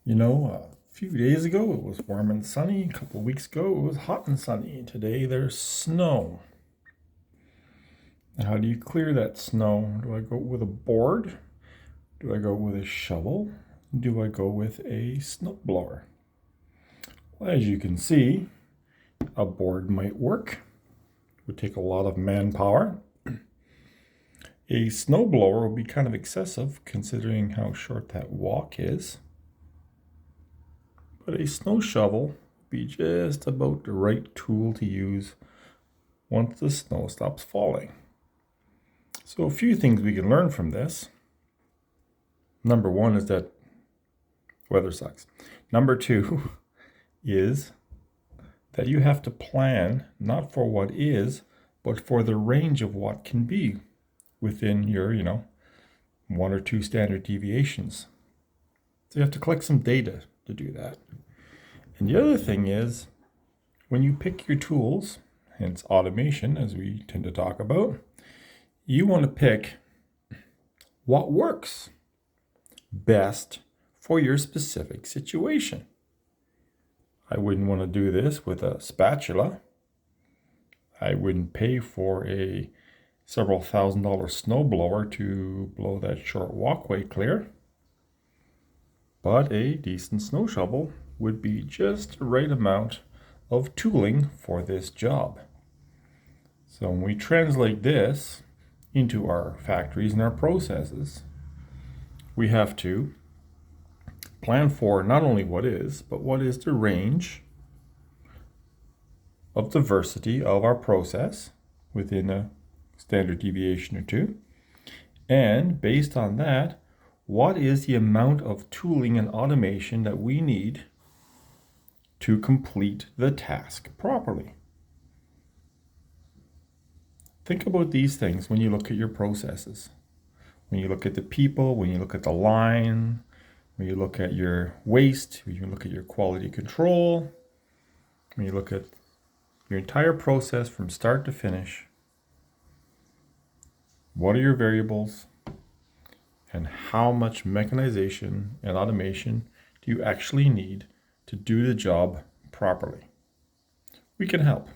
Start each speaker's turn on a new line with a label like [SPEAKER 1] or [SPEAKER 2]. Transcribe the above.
[SPEAKER 1] A few days ago it was warm and sunny. A couple weeks ago it was hot and sunny. Today there's snow. Now, how do you clear that snow? Do I go with a board? Do I go with a shovel? Do I go with a snowblower? Well, as you can see, a board might work. It would take a lot of manpower. A snowblower would be kind of excessive considering how short that walk is. But a snow shovel would be just about the right tool to use once the snow stops falling. So a few things we can learn from this. Number one is that weather sucks. Number two is that you have to plan not for what is, but for the range of what can be within your, one or two standard deviations. So you have to collect some data to do that. And the other thing is, when you pick your tools, hence automation, as we tend to talk about, you want to pick what works best for your specific situation. I wouldn't want to do this with a spatula. I wouldn't pay for a several $1,000 snowblower to blow that short walkway clear. But a decent snow shovel would be just the right amount of tooling for this job. So when we translate this into our factories and our processes, we have to plan for not only what is, but what is the range of diversity of our process within a standard deviation or two. And based on that, what is the amount of tooling and automation that we need to complete the task properly? Think about these things when you look at your processes. When you look at the people, when you look at the line, when you look at your waste, when you look at your quality control, when you look at your entire process from start to finish, what are your variables and how much mechanization and automation do you actually need to do the job properly? We can help.